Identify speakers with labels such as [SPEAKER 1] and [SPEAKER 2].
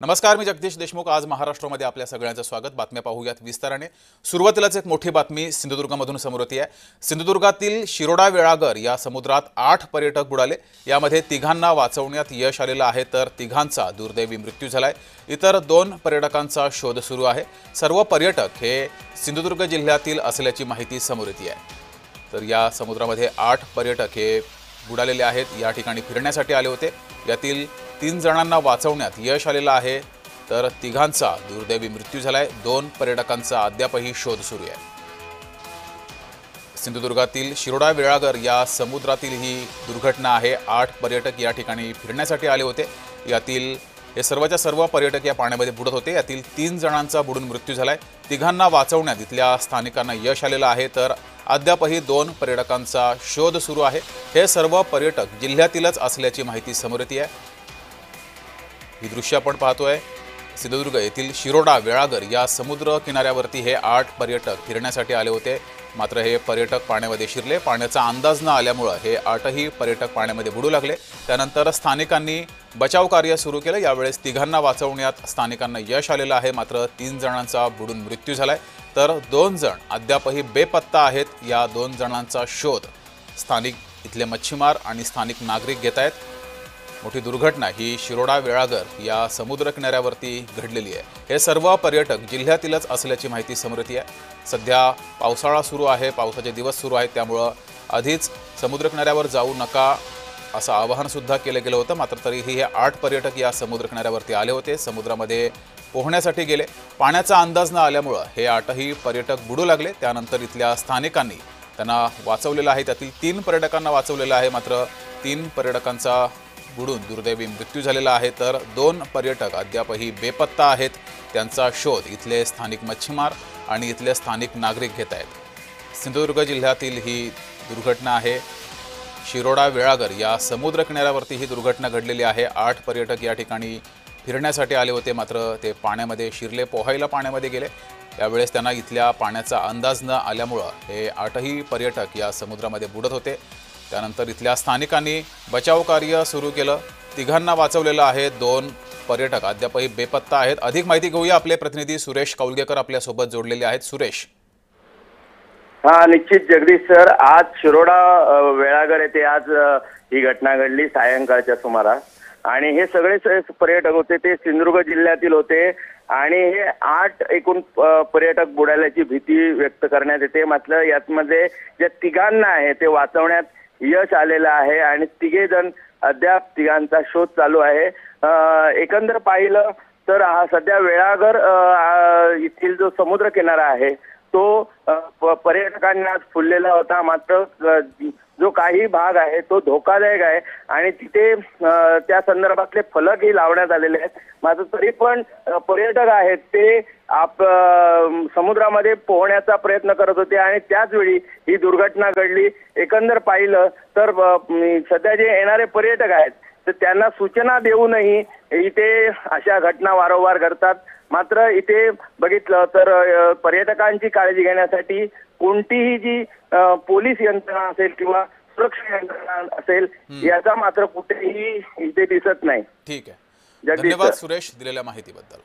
[SPEAKER 1] नमस्कार, मी जगदीश देशमुख। आज महाराष्ट्रामध्ये आपल्या सगळ्यांचं स्वागत। बातम्या पाहूयात विस्ताराने। सुरुवातीलाच एक मोठी बातमी सिंधुदुर्गमधून समोर येते आहे। सिंधुदुर्गातील शिरोडा वेळागर या समुद्रात 8 पर्यटक बुडाले। यामध्ये तिघांना वाचवण्यात यश आलेलं आहे, तर तिघांचा दुर्दैवी मृत्यू झालाय। इतर 2 पर्यटकांचा शोध सुरू आहे। सर्व पर्यटक हे सिंधुदुर्ग जिल्ह्यातील असल्याची माहिती समोर येते आहे। तर या समुद्रामध्ये 8 पर्यटक हे बुडालेले आहेत। या ठिकाणी फिरण्यासाठी आले होते। यातील 3 जणांना वाचवण्यात यश आलेलं आहे, तर तिघांचा दुर्दैवी मृत्यू झालाय। 2 पर्यटकांचा अद्यापही शोध सुरू आहे। सिंधुदुर्गातील शिरोडा वेळागर या समुद्रातील ही दुर्घटना आहे। 8 पर्यटक या ठिकाणी फिरण्यासाठी आले होते। यातील हे सर्वच्या सर्व पर्यटक या पाण्यामध्ये बुडत होते। यातील 3 जणांचा बुडून मृत्यू झालाय। तिघांना वाचवण्यात इथल्या स्थानिकांना यश आलेलं आहे, तर अद्यापही 2 पर्यटकांचा शोध सुरू आहे। हे सर्व पर्यटक जिल्ह्यातीलच असल्याची माहिती समोर येते आहे। ही दृश्य आपण पाहतोय। सिंधुदुर्ग येथील शिरोडा वेळागर या समुद्र किनाऱ्यावरती हे 8 पर्यटक फिरण्यासाठी आले होते। मात्र हे पर्यटक पाण्यामध्ये शिरले। पाण्याचा अंदाज न आल्यामुळे हे 8ही पर्यटक पाण्यामध्ये बुडू लागले। त्यानंतर स्थानिकांनी बचाव कार्य सुरू केलं। यावेळेस तिघांना वाचवण्यात स्थानिकांना यश आलेलं आहे, मात्र 3 जणांचा बुडून मृत्यू झालाय, तर 2 जण अद्यापही बेपत्ता आहेत। या 2 जणांचा शोध स्थानिक इथले मच्छीमार आणि स्थानिक नागरिक घेत आहेत। मोठी दुर्घटना ही शिरोडा वेळागर या समुद्र किनाऱ्यावरती घडलेली आहे। हे सर्व पर्यटक जिल्ह्यातीलच असल्याची माहिती समोर येते आहे। सध्या पावसाळा सुरू आहे, पावसाचे दिवस सुरू आहेत, त्यामुळे आधीच समुद्र किनाऱ्यावर जाऊ नका असं आवाहन सुद्धा केलं गेलं होतं। मात्र तरीही हे 8 पर्यटक या समुद्र किनाऱ्यावरती आले होते, समुद्रामध्ये पोहण्यासाठी गेले। पाण्याचा अंदाज न आल्यामुळे हे 8ही पर्यटक बुडू लागले। त्यानंतर इथल्या स्थानिकांनी त्यांना वाचवलेलं आहे। त्यातील 3 पर्यटकांना वाचवलेलं आहे, मात्र 3 पर्यटकांचा बुडून दुर्दैवी मृत्यू झालेला आहे, तर 2 पर्यटक अद्यापही बेपत्ता आहेत। त्यांचा शोध इथले स्थानिक मच्छीमार आणि इथले स्थानिक नागरिक घेत आहेत। सिंधुदुर्ग जिल्ह्यातील ही दुर्घटना आहे। शिरोडा वेळागर या समुद्र किनाऱ्यावरती ही दुर्घटना घडलेली आहे। 8 पर्यटक या ठिकाणी फिरण्यासाठी आले होते, मात्र ते पाण्यामध्ये शिरले, पोहायला पाण्यामध्ये गेले। त्यावेळेस त्यांना इथल्या पाण्याचा अंदाज न आल्यामुळे हे 8ही पर्यटक या समुद्रामध्ये बुडत होते। त्यानंतर इथल्या स्थानिकांनी बचाव कार्य सुरू केलं। तिघांना वाचवलेलं आहे। 2 पर्यटक अद्यापही बेपत्ता आहेत। अधिक माहिती घेऊया। आपले प्रतिनिधी सुरेश कौलगेकर आपल्या सोबत जोडलेले आहेत। सुरेश।
[SPEAKER 2] निश्चित जगदीश सर, आज शिरोडा वेळागर येथे आज ही घटना घडली सायंकाळच्या सुमारास। आणि हे सगळे पर्यटक होते ते सिंधुदुर्ग जिल्ह्यातील होते आणि हे 8 एकूण पर्यटक बुडाल्याची भीती व्यक्त करण्यात येते। मात्र यामध्ये ज्या तिघांना आहे ते वाचवण्यात यश आलेलं आहे आणि तिघे जण अद्याप तिघांचा शोध चालू आहे। एकंदर पाहिलं तर हा सध्या वेळागर येथील जो समुद्र किनारा आहे तो पर्यटकांना फुललेला होता। मात्र जो काही भाग आहे तो धोकादायक आहे आणि तिथे त्या संदर्भातले फलकही लावण्यात आलेले आहेत। मात्र तरी पण पर्यटक आहेत ते समुद्रामध्ये पोहण्याचा प्रयत्न करत होते आणि त्याच वेळी ही दुर्घटना घडली। एकंदर पाहिलं तर सध्या जे येणारे पर्यटक आहेत तर त्यांना सूचना देऊनही इथे अशा घटना वारंवार घडतात। मात्र इथे बघितलं तर पर्यटकांची काळजी घेण्यासाठी कोणतीही जी पोलीस यंत्रणा असेल किंवा सुरक्षा यंत्रणा असेल याचा मात्र कुठेही इथे दिसत नाही।
[SPEAKER 1] ठीक आहे, धन्यवाद सुरेश दिलेल्या माहितीबद्दल।